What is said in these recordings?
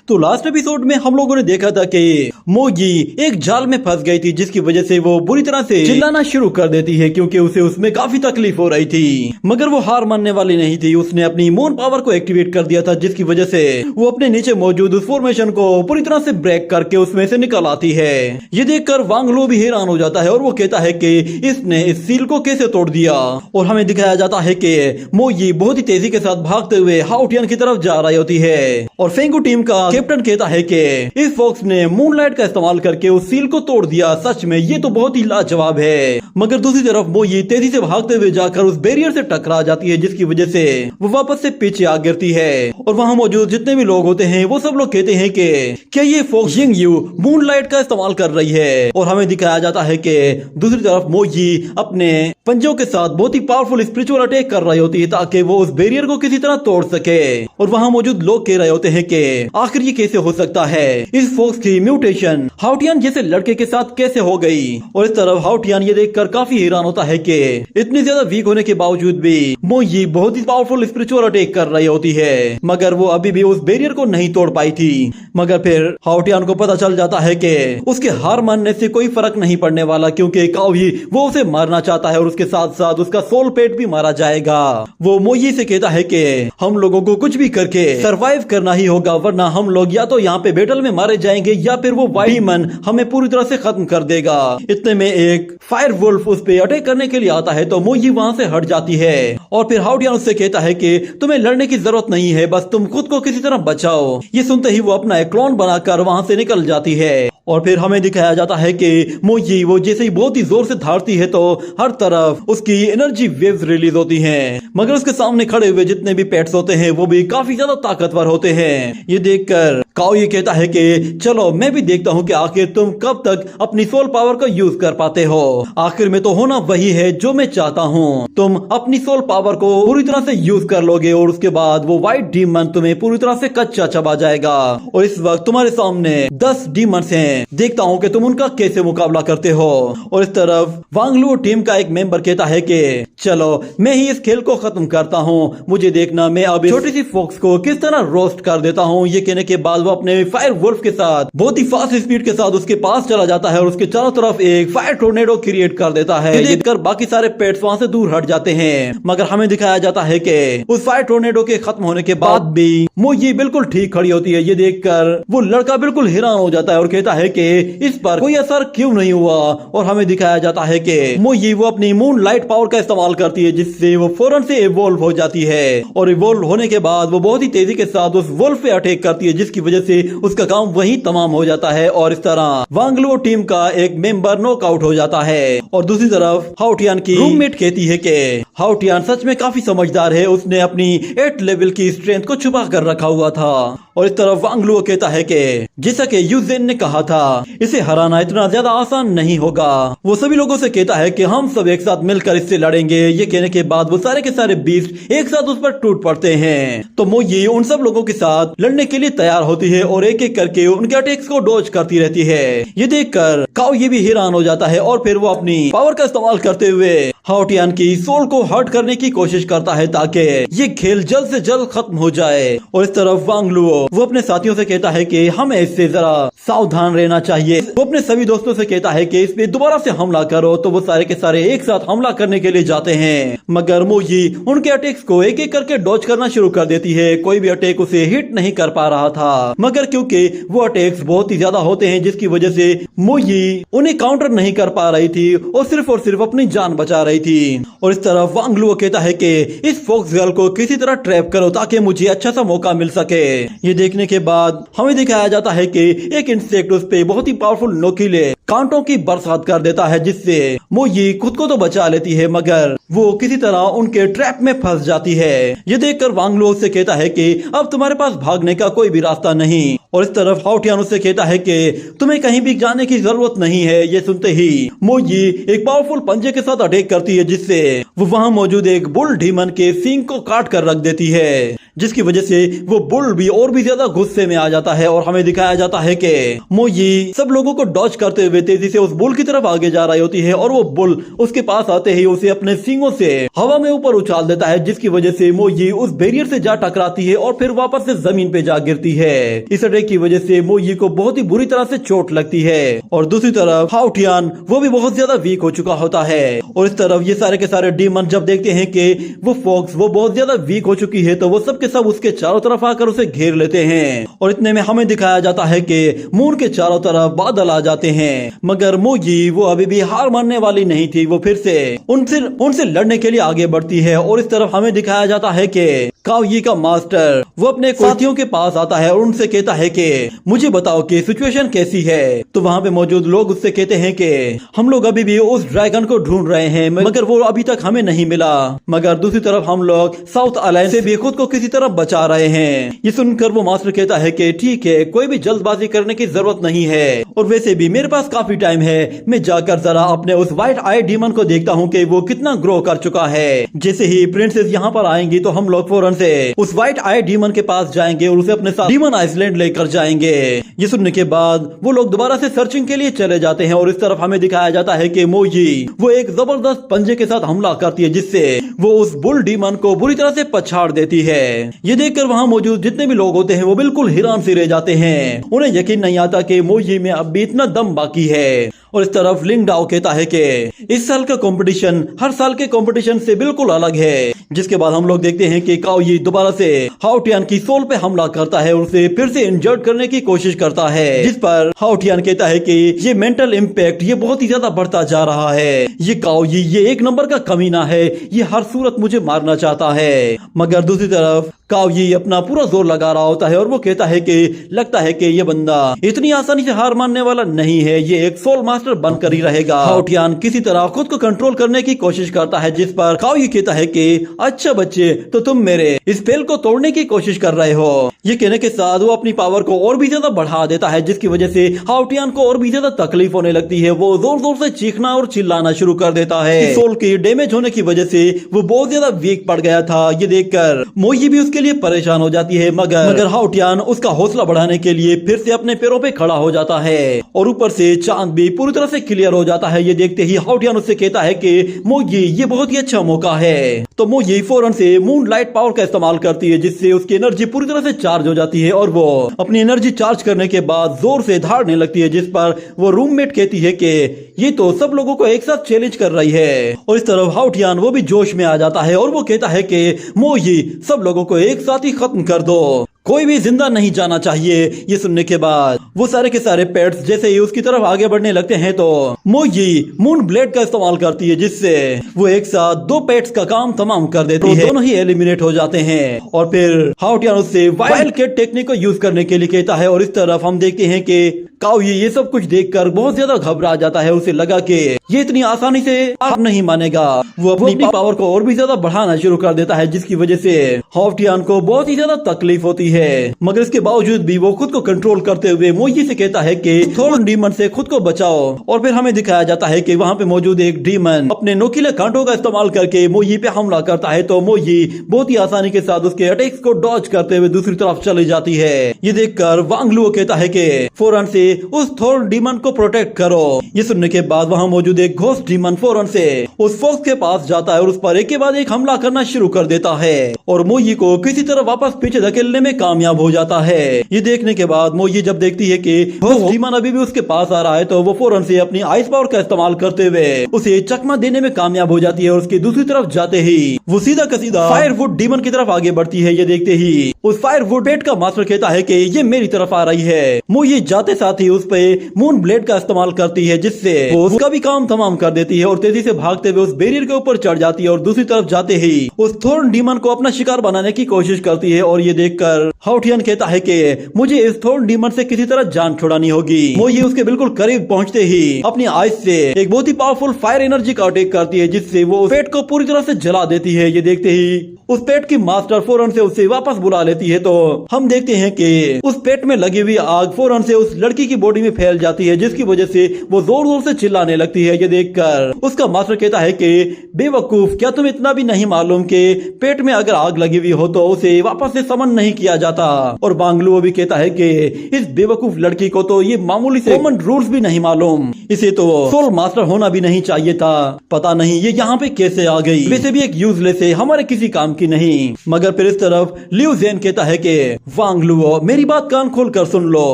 तो last episode में हम लोगों ने देखा था कि मोगी एक जाल में फंस गई थी, जिसकी वजह से वो बुरी तरह से चिल्लाना शुरू कर देती है क्योंकि उसे उसमें काफी तकलीफ हो रही थी। मगर वो हार मानने वाली नहीं थी। उसने अपनी मून पावर को एक्टिवेट कर दिया था, जिसकी वजह से वो अपने नीचे मौजूद उस फॉर्मेशन को पूरी तरह से ब्रेक करके उसमें से निकल आती है। ये देखकर वांग लो भी हैरान हो जाता है और वो कहता है कि इसने इस सील को कैसे तोड़ दिया। और हमें दिखाया जाता है कि मोगी बहुत ही तेजी के साथ भागते हुए हाउटियन की तरफ जा रही होती है और फेंगू टीम का कैप्टन कहता है कि इस फॉक्स ने मूनलाइट का इस्तेमाल करके उस सील को तोड़ दिया। सच में ये तो बहुत ही लाजवाब है। मगर दूसरी तरफ मोगी तेजी से भागते हुए जाकर उस बैरियर से टकरा जाती है, जिसकी वजह से वो वापस से पीछे आ गिरती है। और वहाँ मौजूद जितने भी लोग होते हैं वो सब लोग कहते हैं कि क्या ये फॉक्स यिंग यू मूनलाइट का इस्तेमाल कर रही है। और हमें दिखाया जाता है कि दूसरी तरफ मोगी अपने पंजों के साथ बहुत ही पावरफुल स्पिरिचुअल अटैक कर रही होती है ताकि वो उस बैरियर को किसी तरह तोड़ सके। और वहाँ मौजूद लोग कह रहे होते हैं कि आखिर ये कैसे हो सकता है, इस फॉक्स की म्यूटेशन हाउटियन जैसे लड़के के साथ कैसे हो गई। और इस तरफ हाउटियन ये देखकर काफी हैरान होता है कि इतनी ज्यादा वीक होने के बावजूद भी मोगी बहुत ही पावरफुल स्पिरिचुअल अटैक कर रही होती है, मगर वो अभी भी उस बैरियर को नहीं तोड़ पाई थी। मगर फिर हाउटियन को पता चल जाता है कि उसके हार मानने से कोई फर्क नहीं पड़ने वाला, क्योंकि कावी वो उसे मारना चाहता है और उसके साथ साथ उसका सोल पेट भी मारा जाएगा। वो मोगी से कहता है कि हम लोगों को कुछ भी करके सरवाइव करना ही होगा, वरना हम लोग या तो यहाँ पे बैटल में मारे जाएंगे या फिर वो वाइल्ड डीमन हमें पूरी तरह से खत्म कर देगा। इतने में एक फायर वुल्फ उस पे अटैक करने के लिए आता है तो मोगी वहाँ से हट जाती है। और फिर हाउटियन उससे कहता है कि तुम्हें लड़ने की जरूरत नहीं है, बस तुम खुद को किसी तरह बचाओ। ये सुनते ही वो अपना एक क्लोन बनाकर वहाँ से निकल जाती है। और फिर हमें दिखाया जाता है कि मोगी वो जैसे ही बहुत ही जोर से धारती है तो हर तरफ उसकी एनर्जी वेव्स रिलीज होती हैं। मगर उसके सामने खड़े हुए जितने भी पेट्स होते हैं वो भी काफी ज्यादा ताकतवर होते हैं। ये देखकर काओ ये कहता है कि चलो मैं भी देखता हूँ कि आखिर तुम कब तक अपनी सोल पावर का यूज कर पाते हो। आखिर में तो होना वही है जो मैं चाहता हूँ, तुम अपनी सोल पावर को पूरी तरह से यूज कर लोगे और उसके बाद वो व्हाइट डीमन तुम्हें पूरी तरह से कच्चा चबा जाएगा। और इस वक्त तुम्हारे सामने 10 डीमंस हैं, देखता हूँ कि तुम उनका कैसे मुकाबला करते हो। और इस तरफ वांगलू टीम का एक मेंबर कहता है कि चलो मैं ही इस खेल को खत्म करता हूँ, मुझे देखना मैं अब छोटी सी फॉक्स को किस तरह रोस्ट कर देता हूँ। ये कहने के बाद वो अपने फायर वुल्फ के साथ बहुत ही फास्ट स्पीड के साथ उसके पास चला जाता है और उसके चारों तरफ एक फायर टोर्नेडो क्रिएट कर देता है। ये देखकर बाकी सारे पेट्स वहाँ से दूर हट जाते हैं। मगर हमें दिखाया जाता है कि उस फायर टोर्नेडो के खत्म होने के बाद भी मोगी बिल्कुल ठीक खड़ी होती है। ये देखकर वो लड़का बिल्कुल हैरान हो जाता है और कहता है कि इस पर कोई असर क्यों नहीं हुआ। और हमें दिखाया जाता है कि मोगी वो अपनी मून लाइट पावर का इस्तेमाल करती है, जिससे वो फौरन से इवोल्व हो जाती है। और इवोल्व होने के बाद वो बहुत ही तेजी के साथ उस वुल्फ पे अटैक करती है, जिसकी वजह से उसका काम वहीं तमाम हो जाता है। और इस तरह वांगलो टीम का एक मेंबर नॉकआउट हो जाता है। और दूसरी तरफ हाउटियन की रूममेट कहती है कि हाउटियन सच में काफी समझदार है, उसने अपनी 8 लेवल की स्ट्रेंथ को छुपा कर रखा हुआ था। और इस तरफ वांगलो कहता है कि जैसा कि यूजेन ने कहा था इसे हराना इतना ज्यादा आसान नहीं होगा। वो सभी लोगों से कहता है कि हम सब एक साथ मिलकर इससे लड़ेंगे। ये कहने के बाद वो सारे के सारे बीस्ट एक साथ उस पर टूट पड़ते हैं। तो मोगी उन सब लोगों के साथ लड़ने के लिए तैयार होती है और एक एक करके उनके अटैक्स को डॉज करती रहती है। ये देखकर काओ ये भी हैरान हो जाता है और फिर वो अपनी पावर का इस्तेमाल करते हुए हाउटियन की सोल को हर्ट करने की कोशिश करता है ताकि ये खेल जल्द से जल्द खत्म हो जाए। और इस तरफ वांगलुओ वो अपने साथियों से कहता है कि हमें इससे जरा सावधान रहना चाहिए। वो अपने सभी दोस्तों से कहता है कि इस पे दोबारा से हमला करो। तो वो सारे के सारे एक साथ हमला करने के लिए जाते हैं, मगर मोगी उनके अटैक्स को एक एक करके डॉज करना शुरू कर देती है। कोई भी अटैक उसे हिट नहीं कर पा रहा था, मगर क्योंकि वो अटैक्स बहुत ही ज्यादा होते हैं जिसकी वजह से मोगी उन्हें काउंटर नहीं कर पा रही थी और सिर्फ अपनी जान बचा रही थी। और इस तरफ वांगलुओ कहता है कि इस फॉक्स गर्ल को किसी तरह ट्रैप करो ताकि मुझे अच्छा सा मौका मिल सके। ये देखने के बाद हमें दिखाया जाता है कि एक इंसेक्ट उस पे बहुत ही पावरफुल नोकीले कांटों की बरसात कर देता है, जिससे मोगी खुद को तो बचा लेती है मगर वो किसी तरह उनके ट्रैप में फंस जाती है। ये देखकर वांगलुओ से कहता है कि अब तुम्हारे पास भागने का कोई भी रास्ता नहीं। और इस तरफ हाउटियन उससे कहता है कि तुम्हें कहीं भी जाने की जरूरत नहीं है। ये सुनते ही मोगी एक पावरफुल पंजे के साथ अटैक करती है, जिससे वो वहाँ मौजूद एक बुल डीमन के सींग को काट कर रख देती है। जिसकी वजह से वो बुल भी और भी ज्यादा गुस्से में आ जाता है और हमें दिखाया जाता है कि मोजी सब लोगों को डॉज करते हुए तेजी से उस बुल की तरफ आगे जा रही होती है और वो बुल उसके पास आते ही उसे अपने सींगों से हवा में ऊपर उछाल देता है, जिसकी वजह से मोजी उस बैरियर से जा टकराती है और फिर वापस से जमीन पे जा गिरती है। इस अटैक की वजह से मोजी को बहुत ही बुरी तरह से चोट लगती है और दूसरी तरफ हाउटियान वो भी बहुत ज्यादा वीक हो चुका होता है। और इस तरफ ये सारे के सारे डीमन जब देखते हैं कि वो फॉक्स वो बहुत ज्यादा वीक हो चुकी है तो वो सब के सब उसके चारों तरफ आकर उसे घेर लेते हैं और इतने में हमें दिखाया जाता है कि मून के चारों तरफ बादल आ जाते हैं। मगर मोजी वो अभी भी हार मानने वाली नहीं थी, वो फिर से उनसे लड़ने के लिए आगे बढ़ती है। और इस तरफ हमें दिखाया जाता है कि काओयी का मास्टर वो अपने साथियों के पास आता है और उनसे कहता है कि मुझे बताओ कि सिचुएशन कैसी है। तो वहाँ पे मौजूद लोग उससे कहते हैं कि हम लोग अभी भी उस ड्रैगन को ढूंढ रहे हैं मगर वो अभी तक हमें नहीं मिला। मगर दूसरी तरफ हम लोग साउथ अलायंस से भी खुद को किसी तरह बचा रहे हैं। ये सुनकर वो मास्टर कहता है कि ठीक है, कोई भी जल्दबाजी करने की जरूरत नहीं है और वैसे भी मेरे पास काफी टाइम है, मैं जाकर जरा अपने उस व्हाइट आई डीमन को देखता हूँ कि वो कितना ग्रो कर चुका है। जैसे ही प्रिंसेस यहाँ पर आएंगी तो हम लोग फौरन से उस व्हाइट आई डीमन के पास जाएंगे और उसे अपने साथ डीमन आइसलैंड लेकर जाएंगे। ये सुनने के बाद वो लोग दोबारा से सर्चिंग के लिए चले जाते हैं और इस तरफ हमें दिखाया जाता है कि मोजी वो एक जबरदस्त पंजे के साथ हमला करती है जिससे वो उस बुल डीमन को बुरी तरह से पछाड़ देती है। ये देखकर वहाँ मौजूद जितने भी लोग होते हैं वो बिल्कुल हैरान से रह जाते हैं, उन्हें यकीन नहीं आता कि मोजी में अब भी इतना दम बाकी है। और इस तरफ लिंग डाओ कहता है कि इस साल का कंपटीशन हर साल के कंपटीशन से बिल्कुल अलग है। जिसके बाद हम लोग देखते हैं कि काओयी दोबारा से हाउटियान की सोल पे हमला करता है और उसे फिर से इंजर्ड करने की कोशिश करता है, जिस पर हाउटियान कहता है कि ये मेंटल इम्पैक्ट ये बहुत ही ज्यादा बढ़ता जा रहा है, ये काओयी ये एक नंबर का कमीना है, ये हर सूरत मुझे मारना चाहता है। मगर दूसरी तरफ काओयी अपना पूरा जोर लगा रहा होता है और वो कहता है कि लगता है कि ये बंदा इतनी आसानी से हार मानने वाला नहीं है, ये एक सोल मास्टर बनकर ही रहेगा। हाउटियान किसी तरह खुद को कंट्रोल करने की कोशिश करता है, जिस पर काओयी कहता है कि अच्छा बच्चे, तो तुम मेरे इस स्पेल को तोड़ने की कोशिश कर रहे हो। ये कहने के साथ वो अपनी पावर को और भी ज्यादा बढ़ा देता है, जिसकी वजह से हाउटियान को और भी ज्यादा तकलीफ होने लगती है। वो जोर जोर से चीखना और चिल्लाना शुरू कर देता है। सोल की डैमेज होने की वजह से वो बहुत ज्यादा वीक पड़ गया था। ये देखकर मोई भी उसके लिए परेशान हो जाती है, मगर हाउटियान उसका हौसला बढ़ाने के लिए फिर से अपने पैरों पे खड़ा हो जाता है और ऊपर से चांद भी पूरी तरह से क्लियर हो जाता है। ये देखते ही हाउटियान उससे कहता है कि मोई ये बहुत ही अच्छा मौका है। तो मोई फौरन से मून लाइट पावर का इस्तेमाल करती है, जिससे उसकी एनर्जी पूरी तरह से चार्ज हो जाती है और वो अपनी एनर्जी चार्ज करने के बाद जोर से धाड़ने लगती है, जिस पर वो रूममेट कहती है कि ये तो सब लोगों को एक साथ चैलेंज कर रही है। और इस तरफ हाउटियान वो भी जोश में आ जाता है और वो कहता है कि मोई सब लोगों को एक साथ ही खत्म कर दो, कोई भी जिंदा नहीं जाना चाहिए। ये सुनने के बाद वो सारे के सारे पेट्स जैसे ही उसकी तरफ आगे बढ़ने लगते हैं तो मोई मून ब्लेड का इस्तेमाल करती है, जिससे वो एक साथ दो पेट्स का काम तमाम कर देती है। दोनों ही एलिमिनेट हो जाते हैं और फिर हाउटियान उससे वाइल्ड कैट टेक्निक को यूज करने के लिए कहता है। और इस तरफ हम देखते हैं कि काओयी ये सब कुछ देखकर बहुत ज्यादा घबरा जाता है। उसे लगा कि ये इतनी आसानी से हार नहीं मानेगा। वो अपनी पावर को और भी ज्यादा बढ़ाना शुरू कर देता है, जिसकी वजह से हाउटियान को बहुत ही ज्यादा तकलीफ होती है। मगर इसके बावजूद भी वो खुद को कंट्रोल करते हुए मोई से कहता है कि थोर्न डीमन से खुद को बचाओ। और फिर हमें दिखाया जाता है कि वहाँ पे मौजूद एक डीमन अपने नोकीले कांटों का इस्तेमाल करके मोई पे हमला करता है, तो मोई बहुत ही आसानी के साथ उसके अटैक्स को डॉज करते हुए दूसरी तरफ चली जाती है। ये देखकर वांग लुओ कहता है कि फौरन से उस थोर्न डीमन को प्रोटेक्ट करो। ये सुनने के बाद वहाँ मौजूद एक घोस्ट डीमन फौरन से उस फॉक्स के पास जाता है और उस पर एक के बाद एक हमला करना शुरू कर देता है और मोई को किसी तरह वापस पीछे धकेलने में कामयाब हो जाता है। ये देखने के बाद मोई जब देखती है कि घोस्ट डीमन अभी भी उसके पास आ रहा है तो वो फौरन से अपनी आइस पावर का इस्तेमाल करते हुए उसे चकमा देने में कामयाब हो जाती है और उसकी दूसरी तरफ जाते ही वो सीधा का सीधा फायरवुड डीमन की तरफ आगे बढ़ती है। ये देखते ही उस फायरवुड पेट का मास्टर कहता है कि ये मेरी तरफ आ रही है। मोई जाते साथ ही उस पे मून ब्लेड का इस्तेमाल करती है, जिससे वो उसका भी काम तमाम कर देती है और तेजी से भागते हुए उस बैरियर के ऊपर चढ़ जाती है और दूसरी तरफ जाते ही उस थोर्न डीमन को अपना शिकार बनाने की कोशिश करती है। और ये देखकर हाउटियान कहता है कि मुझे इस थोर्न डीमन से किसी तरह जान छुड़ानी होगी। मोई उसके बिल्कुल करीब पहुंचते ही अपनी आइस से एक बहुत ही पावरफुल फायर एनर्जी का अटैक करती है, जिससे वो उस पेट को पूरी तरह से जला देती है। ये देखते ही उस पेट की मास्टर फौरन से उसे वापस बुला लेती है, तो हम देखते हैं कि उस पेट में लगी हुई आग फौरन से उस लड़की की बॉडी में फैल जाती है, जिसकी वजह से वो जोर जोर से चिल्लाने लगती है। ये देखकर उसका मास्टर कहता है कि बेवकूफ, क्या तुम इतना भी नहीं मालूम कि पेट में अगर आग लगी हुई हो तो उसे वापस से समन नहीं किया जाता। और वांगलुओ भी कहता है कि इस बेवकूफ लड़की को तो ये मामूली से कॉमन रूल्स भी नहीं मालूम, इसे तो सोल मास्टर होना भी नहीं चाहिए था। पता नहीं ये यहाँ पे कैसे आ गई, वैसे भी एक यूजलेस है, हमारे किसी काम की नहीं। मगर फिर इस तरफ लियू जेन कहता है कि वांगलुओ, मेरी बात कान खोल कर सुन लो,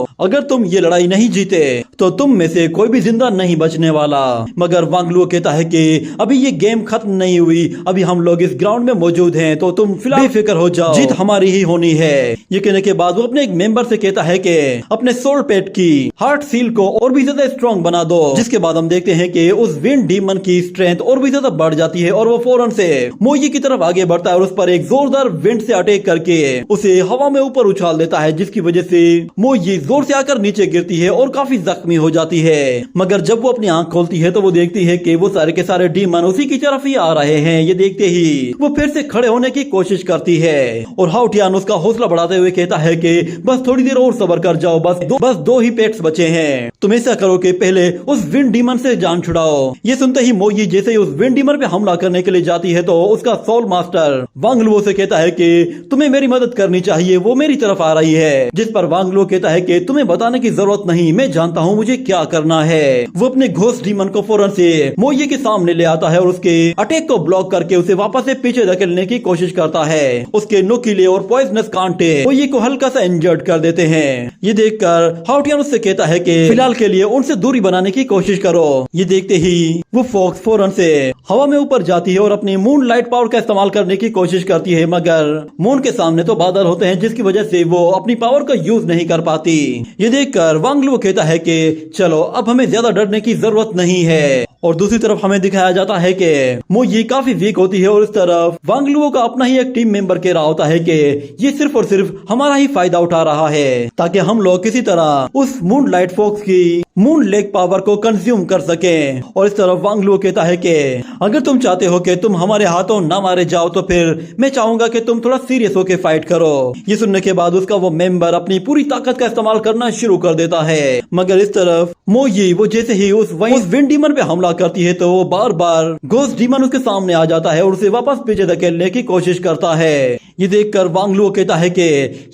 अगर तुम ये लड़ाई नहीं जीते तो तुम में से कोई भी जिंदा नहीं बचने वाला। मगर वांगलुओ कहता है कि अभी ये गेम खत्म नहीं हुई, अभी हम लोग इस ग्राउंड में मौजूद हैं, तो तुम फिलहाल बेफिक्र हो जाओ, जीत हमारी ही होनी है। ये कहने के बाद वो अपने एक मेंबर से कहता है कि अपने सोल पेट की हार्ट सील को और भी ज्यादा स्ट्रॉन्ग बना दो। जिसके बाद हम देखते हैं कि उस विंड डीमन की स्ट्रेंथ और भी ज्यादा बढ़ जाती है और वो फौरन से मोई की तरफ आगे बढ़ता है और उस पर एक जोरदार विंड से अटैक करके उसे हवा में ऊपर उछाल देता है, जिसकी वजह से मोई जोर से आकर नीचे गिरती है और काफी जख्मी हो जाती है। मगर जब वो अपनी आंख खोलती है तो वो देखती है कि वो सारे के सारे डीमन उसी की तरफ ही आ रहे हैं। ये देखते ही वो फिर से खड़े होने की कोशिश करती है और हाउटियान उसका हौसला बढ़ाते हुए कहता है कि बस थोड़ी देर और सब्र कर जाओ, बस दो ही पेट्स बचे हैं, तुम ऐसा करो कि पहले उस विंड डीमन से जान छुड़ाओ। ये सुनते ही मोई जैसे ही उस विंड डीमन पे हमला करने के लिए जाती है तो उसका सोल मास्टर वांगलुओ से कहता है कि तुम्हें मेरी मदद करनी चाहिए, वो मेरी तरफ आ रही है। जिस पर वांगलुओ कहता है कि तुम्हें बताने की जरूरत नहीं, मैं जानता हूँ मुझे क्या करना है। वो अपने घोस्ट डीमन को फौरन से मोई के सामने ले आता है और उसके अटैक को ब्लॉक करके उसे वापस से पीछे धकेलने की कोशिश करता है। उसके नुकीले और पॉइजनस कांटे मोई को हल्का सा इंजर्ड कर देते हैं। ये देखकर हाउटियान उससे कहता है कि फिलहाल के लिए उनसे दूरी बनाने की कोशिश करो। ये देखते ही वो फॉक्स फौरन से हवा में ऊपर जाती है और अपनी मून लाइट पावर का इस्तेमाल करने की कोशिश करती है, मगर मून के सामने तो बादल होते हैं, जिसकी वजह से वो अपनी पावर का यूज नहीं कर पाती। ये देखकर वांगलुओ कहता है कि चलो अब हमें ज्यादा डरने की जरूरत नहीं है। और दूसरी तरफ हमें दिखाया जाता है कि मोई काफी वीक होती है और इस तरफ वांगलुओ का अपना ही एक टीम मेंबर कह रहा होता है कि ये सिर्फ और सिर्फ हमारा ही फायदा उठा रहा है ताकि हम लोग किसी तरह उस मून लाइट फॉक्स की मून लेक पावर को कंज्यूम कर सकें। और इस तरफ वांगलुओ कहता है कि अगर तुम चाहते हो कि तुम हमारे हाथों ना मारे जाओ तो फिर मैं चाहूंगा कि तुम थोड़ा सीरियस होकर फाइट करो। ये सुनने के बाद उसका वो मेंबर अपनी पूरी ताकत का इस्तेमाल करना शुरू कर देता है। मगर इस तरफ मोई वो जैसे ही उस विंड डीमन पे हमला करती है तो वो बार बार घोस्ट डीमन उसके सामने आ जाता है और उसे वापस पीछे धकेलने की कोशिश करता है। ये देखकर वांगलुओ कहता है कि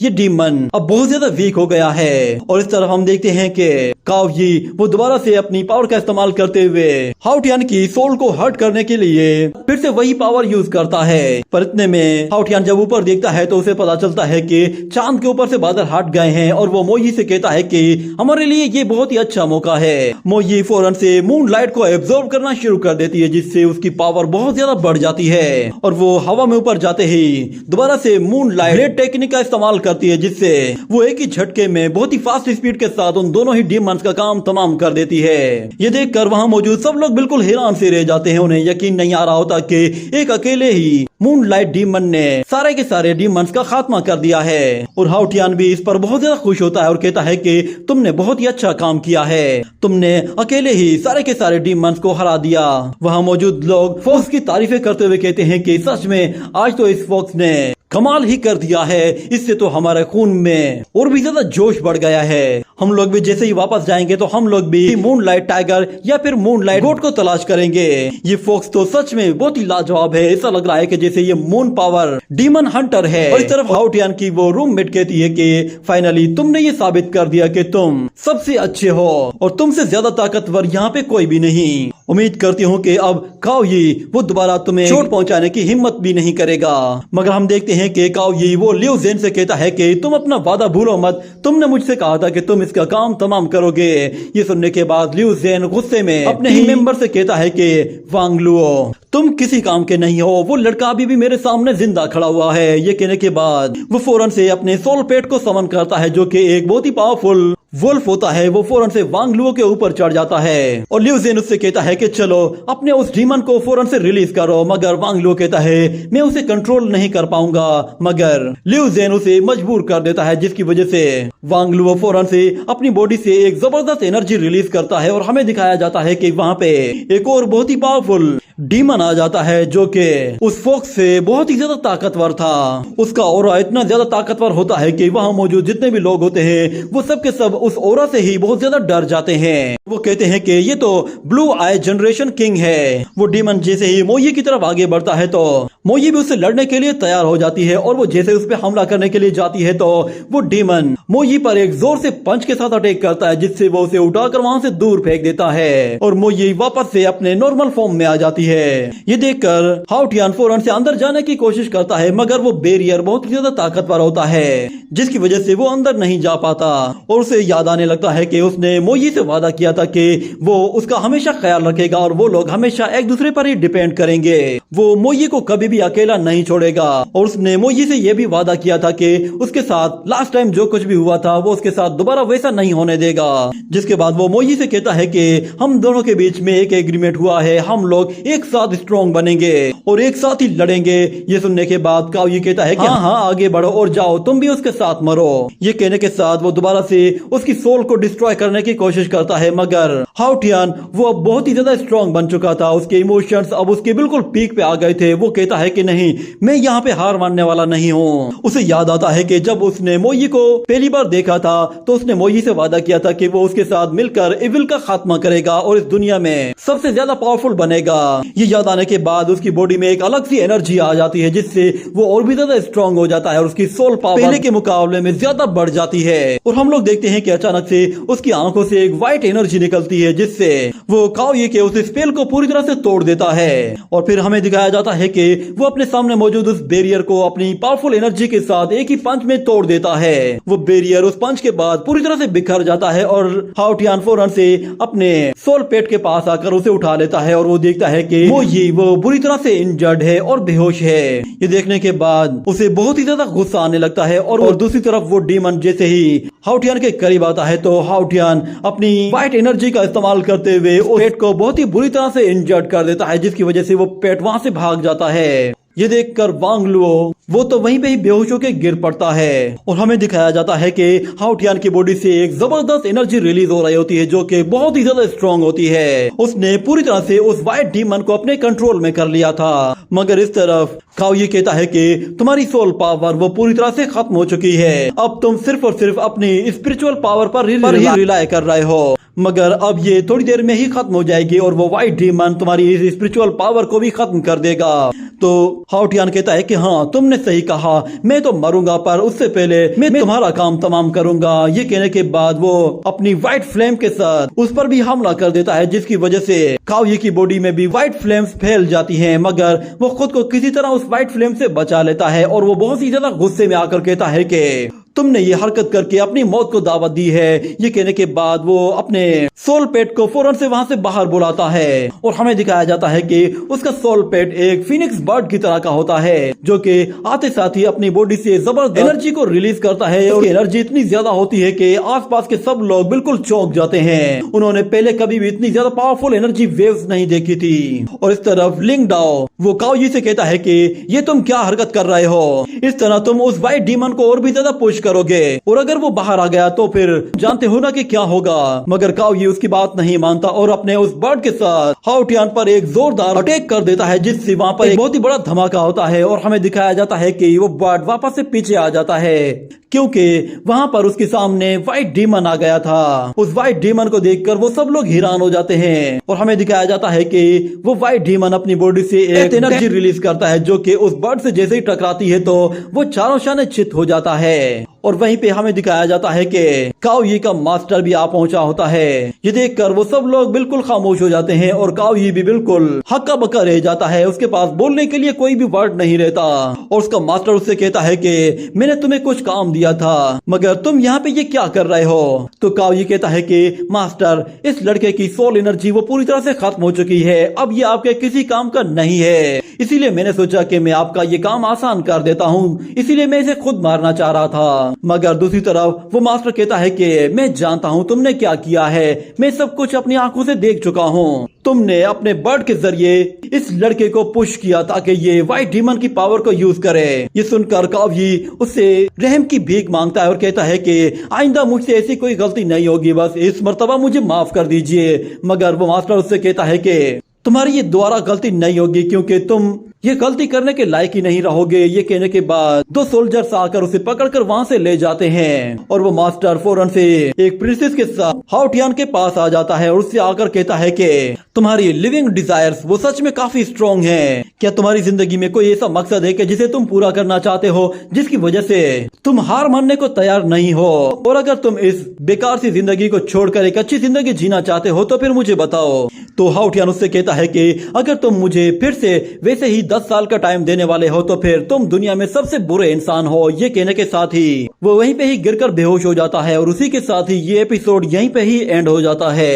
ये डीमन अब बहुत ज्यादा वीक हो गया है। और इस तरफ हम देखते हैं कि कावजी वो दोबारा से अपनी पावर का इस्तेमाल करते हुए हाउटियान की सोल को हर्ट करने के लिए फिर से वही पावर यूज करता है। पर इतने में हाउटियान जब ऊपर देखता है तो उसे पता चलता है कि चांद के ऊपर से बादल हट गए हैं और वो मोई से कहता है कि हमारे लिए ये बहुत ही अच्छा मौका है। मोई फौरन से मून लाइट को एब्जॉर्ब करना शुरू कर देती है, जिससे उसकी पावर बहुत ज्यादा बढ़ जाती है और वो हवा में ऊपर जाते ही दोबारा से मून लाइट ब्लेड टेक्निक का इस्तेमाल करती है, जिससे वो एक ही झटके में बहुत ही फास्ट स्पीड के साथ उन दोनों ही डीमंस का काम तमाम कर देती है। ये देखकर वहाँ मौजूद सब लोग बिल्कुल हैरान से रह जाते हैं। उन्हें यकीन नहीं आ रहा होता कि एक अकेले ही मून लाइट डीमन ने सारे के सारे डीमंस का खात्मा कर दिया है। और हाउटियान भी इस पर बहुत ज्यादा खुश होता है और कहता है कि तुमने बहुत ही अच्छा काम किया है, तुमने अकेले ही सारे के सारे डीमंस को हरा दिया। वहाँ मौजूद लोग फॉक्स की तारीफें करते हुए कहते हैं कि सच में आज तो इस फॉक्स ने कमाल ही कर दिया है, इससे तो हमारे खून में और भी ज्यादा जोश बढ़ गया है। हम लोग भी जैसे ही वापस जाएंगे तो हम लोग भी मून लाइट टाइगर या फिर मून लाइट गोट को तलाश करेंगे। ये फॉक्स तो सच में बहुत ही लाजवाब है, ऐसा लग रहा है कि जैसे ये मून पावर डीमन हंटर है। और इस तरफ हाउटियान की वो रूममेट कहती है कि फाइनली तुमने ये साबित कर दिया कि तुम सबसे अच्छे हो और तुमसे ज्यादा ताकतवर यहाँ पे कोई भी नहीं। उम्मीद करती हूँ कि अब काओयी वो दोबारा तुम्हें चोट पहुंचाने की हिम्मत भी नहीं करेगा। मगर हम देखते हैं कि काओयी वो लियू जेन से कहता है कि तुम अपना वादा भूलो मत, तुमने मुझसे कहा था कि तुम इसका काम तमाम करोगे। ये सुनने के बाद लियू जेन गुस्से में अपने ही मेंबर से कहता है कि वांगलुओ तुम किसी काम के नहीं हो, वो लड़का अभी भी मेरे सामने जिंदा खड़ा हुआ है। ये कहने के बाद वो फौरन से अपने सोल पेट को समन करता है जो कि एक बहुत ही पावरफुल वुल्फ होता है। वो फौरन से वांगलुओ के ऊपर चढ़ जाता है और लियू जेन उससे कहता है कि चलो अपने उस डीमन को फौरन से रिलीज करो। मगर वांगलुओ कहता है मैं उसे कंट्रोल नहीं कर पाऊंगा। मगर लियू जेन उसे मजबूर कर देता है, जिसकी वजह से वांगलुओ फौरन से अपनी बॉडी से एक जबरदस्त एनर्जी रिलीज करता है और हमें दिखाया जाता है कि वहाँ पे एक और बहुत ही पावरफुल डीमन आ जाता है जो कि उस फॉक्स से बहुत ही ज्यादा ताकतवर था। उसका ऑरा इतना ज्यादा ताकतवर होता है कि वहाँ मौजूद जितने भी लोग होते हैं वो सब के सब उस ओरा से ही बहुत ज्यादा डर जाते हैं। वो कहते हैं कि ये तो ब्लू आई जनरेशन किंग है। वो डीमन जैसे ही मोई की तरफ आगे बढ़ता है तो मोई भी उससे लड़ने के लिए तैयार हो जाती है और वो जैसे उस पर हमला करने के लिए जाती है तो वो डीमन मोई पर एक जोर से पंच के साथ अटैक करता है, जिससे वो उसे उठाकर वहां से दूर फेंक देता है और मोई वापस से अपने नॉर्मल फॉर्म में आ जाती है। ये देखकर हाउटियान फौरन से अंदर जाने की कोशिश करता है, मगर वो बैरियर बहुत ज्यादा ताकतवर होता है जिसकी वजह से वो अंदर नहीं जा पाता और उसे याद आने लगता है कि उसने मोई से वादा किया था कि वो उसका हमेशा ख्याल रखेगा और वो लोग हमेशा एक दूसरे पर ही डिपेंड करेंगे। वो मोई को कभी भी अकेला नहीं छोड़ेगा और उसने मोई से यह भी वादा किया था कि उसके साथ लास्ट टाइम जो कुछ भी हुआ था वो उसके साथ दोबारा वैसा नहीं होने देगा। जिसके बाद वो मोई से कहता है कि हम दोनों के बीच में एक एग्रीमेंट हुआ है, हम लोग एक साथ स्ट्रॉन्ग बनेंगे और एक साथ ही लड़ेंगे। ये सुनने के बाद काओ ये कहता है कि हाँ आगे बढ़ो और जाओ, तुम भी उसके साथ मरो। ये कहने के साथ वो दोबारा से उसकी सोल को डिस्ट्रॉय करने की कोशिश करता है, मगर हाउटियान वो अब बहुत ही ज्यादा स्ट्रॉन्ग बन चुका था, उसके इमोशंस अब उसके बिल्कुल पीक पे आ गए थे। वो कहता है कि नहीं, मैं यहाँ पे हार मानने वाला नहीं हूँ। उसे याद आता है कि जब उसने मोई को पहली बार देखा था तो उसने मोई से वादा किया था कि वो उसके साथ मिलकर इविल का खात्मा करेगा और इस दुनिया में सबसे ज्यादा पावरफुल बनेगा। ये याद आने के बाद उसकी बॉडी में एक अलग सी एनर्जी आ जाती है जिससे वो और भी ज्यादा स्ट्रॉन्ग हो जाता है और उसकी सोल पावर पहले के मुकाबले में ज्यादा बढ़ जाती है। और हम लोग देखते हैं कि अचानक से उसकी आंखों से एक व्हाइट एनर्जी निकलती है जिससे वो काओये के उस स्पेल को पूरी तरह से तोड़ देता है और फिर हमें दिखाया जाता है कि वो अपने सामने मौजूद उस बैरियर को अपनी पावरफुल एनर्जी के साथ एक ही पंच में तोड़ देता है। वो बैरियर उस पंच के बाद पूरी तरह से बिखर जाता है और हाउटियान फौरन से अपने सोल पेट के पास आकर उसे उठा लेता है और वो देखता है कि वो बुरी तरह से इंजर्ड है और बेहोश है। ये देखने के बाद उसे बहुत ही ज्यादा गुस्सा आने लगता है और दूसरी तरफ वो डीमन जैसे ही हाउटियान के करीब आता है तो हाउटियान अपनी व्हाइट एनर्जी का इस्तेमाल करते हुए उस पेट को बहुत ही बुरी तरह से इंजर्ड कर देता है, जिसकी वजह से वो पेट वहां से भाग जाता है। ये देखकर वांग लुओ वो तो वहीं पे ही बेहोश होकर गिर पड़ता है और हमें दिखाया जाता है कि हाउटियान की बॉडी से एक जबरदस्त एनर्जी रिलीज हो रही होती है जो कि बहुत ही ज्यादा स्ट्रॉन्ग होती है। उसने पूरी तरह से उस व्हाइट डीमन को अपने कंट्रोल में कर लिया था, मगर इस तरफ काओ ये कहता है कि तुम्हारी सोल पावर वो पूरी तरह से खत्म हो चुकी है, अब तुम सिर्फ और सिर्फ अपनी स्पिरिचुअल पावर पर ही रिलाय कर रहे हो, मगर अब ये थोड़ी देर में ही खत्म हो जाएगी और वो व्हाइट डीमन तुम्हारी इस स्पिरिचुअल पावर को भी खत्म कर देगा। तो हाउटियान कहता है कि हाँ तुमने सही कहा, मैं तो मरूंगा पर उससे पहले मैं तुम्हारा काम तमाम करूंगा। ये कहने के बाद वो अपनी व्हाइट फ्लेम के साथ उस पर भी हमला कर देता है, जिसकी वजह से काओये की बॉडी में भी व्हाइट फ्लेम्स फैल जाती हैं, मगर वो खुद को किसी तरह उस व्हाइट फ्लेम से बचा लेता है और वो बहुत ही ज्यादा गुस्से में आकर कहता है कि तुमने ये हरकत करके अपनी मौत को दावत दी है। ये कहने के बाद वो अपने सोल पेट को फौरन से वहां से बाहर बुलाता है और हमें दिखाया जाता है कि उसका सोल पेट एक फिनिक्स बर्ड की तरह का होता है जो कि आते साथ ही अपनी बॉडी से जबरदस्त एनर्जी को रिलीज करता है और एनर्जी इतनी ज्यादा होती है कि आसपास के सब लोग बिल्कुल चौंक जाते हैं। उन्होंने पहले कभी भी इतनी ज्यादा पावरफुल एनर्जी वेव्स नहीं देखी थी। और इस तरफ लिंग डाओ वो काओये से कहता है कि ये तुम क्या हरकत कर रहे हो, इस तरह तुम उस व्हाइट डीमन को और भी ज्यादा पुश करोगे और अगर वो बाहर आ गया तो फिर जानते हो ना कि क्या होगा। मगर काओये उसकी बात नहीं मानता और अपने उस बर्ड के साथ हाउटियान पर एक जोरदार अटैक कर देता है, जिससे वहां पर एक बहुत ही बड़ा धमाका होता है और हमें दिखाया जाता है कि वो बर्ड वापस से पीछे आ जाता है क्योंकि वहां पर उसके सामने व्हाइट डीमन आ गया था। उस व्हाइट डीमन को देखकर वो सब लोग हैरान हो जाते हैं और हमें दिखाया जाता है कि वो व्हाइट डीमन अपनी बॉडी से एक एनर्जी रिलीज करता है जो कि उस बर्ड से जैसे ही टकराती है तो वो चारों शाने चित हो जाता है। और वहीं पे हमें दिखाया जाता है कि काओये का मास्टर भी आ पहुंचा होता है। ये देखकर वो सब लोग बिल्कुल खामोश हो जाते हैं और काओये भी बिल्कुल हक्का बक्का रह जाता है, उसके पास बोलने के लिए कोई भी वर्ड नहीं रहता। और उसका मास्टर उससे कहता है कि मैंने तुम्हें कुछ काम दिया था मगर तुम यहाँ पे ये क्या कर रहे हो। तो काओये कहता है कि मास्टर इस लड़के की सोल एनर्जी वो पूरी तरह से खत्म हो चुकी है, अब ये आपके किसी काम का नहीं है, इसीलिए मैंने सोचा कि मैं आपका ये काम आसान कर देता हूँ, इसीलिए मैं इसे खुद मारना चाह रहा था। मगर दूसरी तरफ वो मास्टर कहता है कि मैं जानता हूँ तुमने क्या किया है, मैं सब कुछ अपनी आंखों से देख चुका हूँ। तुमने अपने बर्ड के जरिए इस लड़के को पुश किया ताकि ये व्हाइट डीमन की पावर को यूज करे। ये सुनकर काओये उससे रहम की भीख मांगता है और कहता है कि आइंदा मुझसे ऐसी कोई गलती नहीं होगी, बस इस मर्तबा मुझे माफ कर दीजिए। मगर वो मास्टर उससे कहता है कि तुम्हारी ये दोबारा गलती नहीं होगी क्योंकि तुम ये गलती करने के लायक ही नहीं रहोगे। ये कहने के बाद दो सोल्जर्स आकर उसे पकड़कर वहाँ से ले जाते हैं और वो मास्टर फौरन से एक प्रिंसेस के साथ हाउटियान के पास आ जाता है और उससे आकर कहता है कि तुम्हारी लिविंग डिजायर्स वो सच में काफी स्ट्रॉन्ग हैं। क्या तुम्हारी जिंदगी में कोई ऐसा मकसद है कि जिसे तुम पूरा करना चाहते हो, जिसकी वजह से तुम हार मानने को तैयार नहीं हो? और अगर तुम इस बेकार सी जिंदगी को छोड़कर एक अच्छी जिंदगी जीना चाहते हो तो फिर मुझे बताओ। तो हाउटियान उससे कहता है कि अगर तुम मुझे फिर से वैसे ही 10 साल का टाइम देने वाले हो तो फिर तुम दुनिया में सबसे बुरे इंसान हो। ये कहने के साथ ही वो वहीं पे ही गिरकर बेहोश हो जाता है और उसी के साथ ही ये एपिसोड यहीं पे ही एंड हो जाता है।